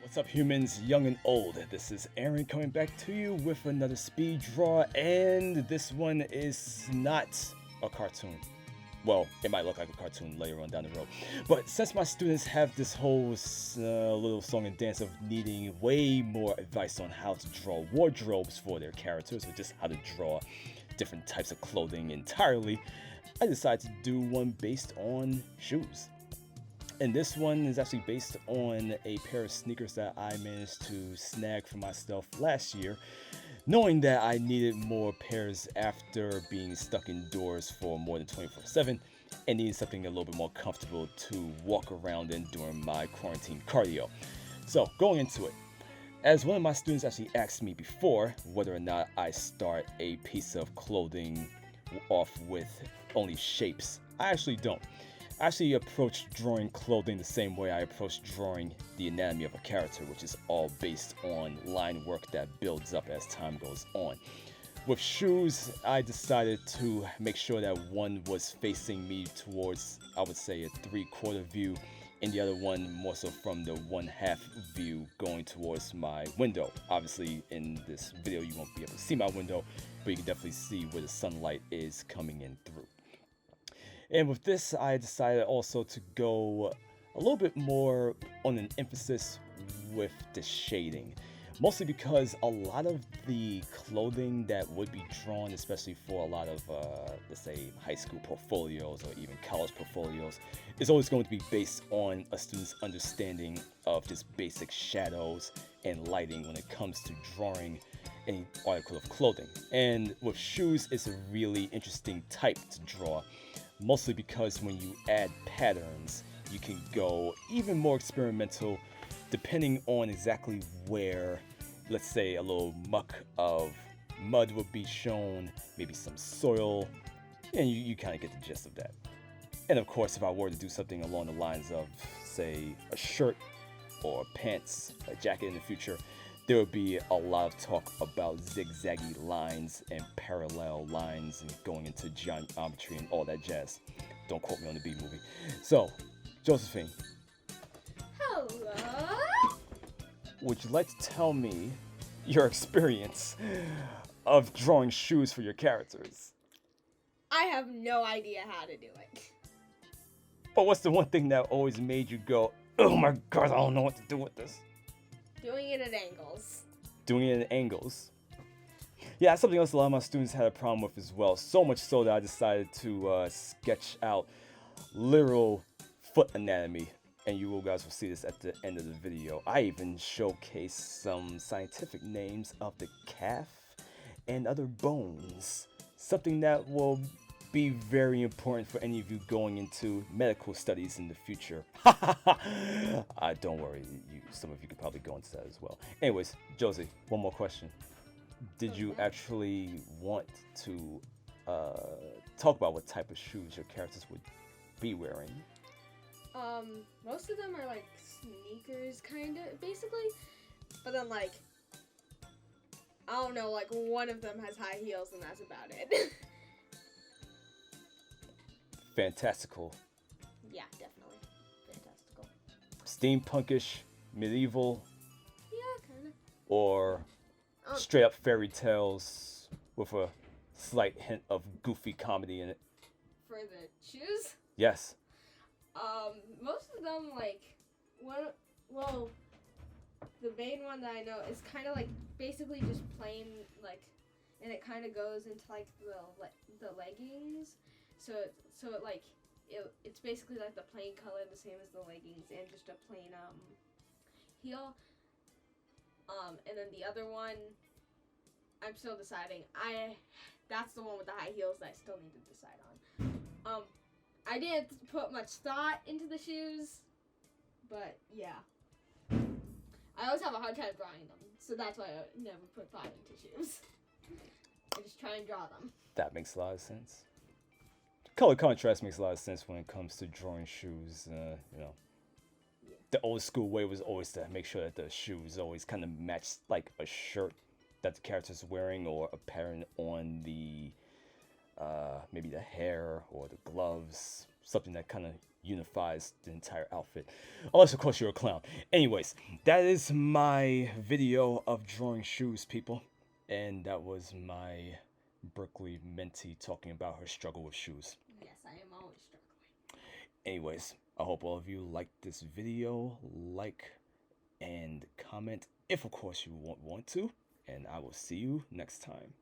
What's up, humans, young and old? This is Aaron coming back to you with another speed draw, and this one is not a cartoon. Well, it might look like a cartoon later on down the road, but since my students have this whole little song and dance of needing way more advice on how to draw wardrobes for their characters, or just how to draw different types of clothing entirely, I decided to do one based on shoes. And this one is actually based on a pair of sneakers that I managed to snag for myself last year, knowing that I needed more pairs after being stuck indoors for more than 24/7 and needed something a little bit more comfortable to walk around in during my quarantine cardio. So going into it, as one of my students actually asked me before whether or not I start a piece of clothing off with only shapes, I actually don't. I actually approach drawing clothing the same way I approach drawing the anatomy of a character, which is all based on line work that builds up as time goes on. With shoes, I decided to make sure that one was facing me towards, I would say, a 3/4 view, and the other one more so from the 1/2 view going towards my window. Obviously, in this video, you won't be able to see my window, but you can definitely see where the sunlight is coming in through. And with this, I decided also to go a little bit more on an emphasis with the shading. Mostly because a lot of the clothing that would be drawn, especially for a lot of, let's say, high school portfolios or even college portfolios, is always going to be based on a student's understanding of just basic shadows and lighting when it comes to drawing any article of clothing. And with shoes, it's a really interesting type to draw. Mostly because when you add patterns, you can go even more experimental depending on exactly where, let's say, a little muck of mud would be shown, maybe some soil, and you kind of get the gist of that. And of course, if I were to do something along the lines of, say, a shirt or pants, a jacket in the future, there would be a lot of talk about zigzaggy lines and parallel lines and going into geometry and all that jazz. Don't quote me on the B movie. So, Josephine. Hello? Would you like to tell me your experience of drawing shoes for your characters? I have no idea how to do it. But what's the one thing that always made you go, oh my god, I don't know what to do with this? Doing it at angles. Doing it at angles. Yeah, that's something else a lot of my students had a problem with as well. So much so that I decided to sketch out literal foot anatomy. And you guys will see this at the end of the video. I even showcase some scientific names of the calf and other bones. Something that will be very important for any of you going into medical studies in the future. Don't worry, some of you could probably go into that as well. Anyways, Josie, one more question. Did you actually want to talk about what type of shoes your characters would be wearing? Most of them are like sneakers, kind of, basically. But then, like, I don't know, like, one of them has high heels and that's about it. Fantastical. Yeah, definitely. Fantastical. Steampunkish, medieval, Yeah, kind of. or straight up fairy tales with a slight hint of goofy comedy in it. For the shoes? Yes. Most of them, like, the main one that I know is kind of like basically just plain, like, and it kind of goes into like the leggings. So it's basically like the plain color, the same as the leggings, and just a plain heel. And then the other one, I'm still deciding. That's the one with the high heels that I still need to decide on. I didn't put much thought into the shoes, but yeah. I always have a hard time drawing them, so that's why I never put thought into shoes. I just try and draw them. That makes a lot of sense. Color contrast makes a lot of sense when it comes to drawing shoes. Yeah. The old school way was always to make sure that the shoes always kind of matched like a shirt that the character's wearing, or a pattern on the maybe the hair or the gloves, something that kind of unifies the entire outfit. Unless, of course, you're a clown. Anyways, that is my video of drawing shoes, people. And that was my Berkeley mentee talking about her struggle with shoes. Yes, I am always struggling. Anyways, I hope all of you liked this video. Like and comment if, of course, you want to. And I will see you next time.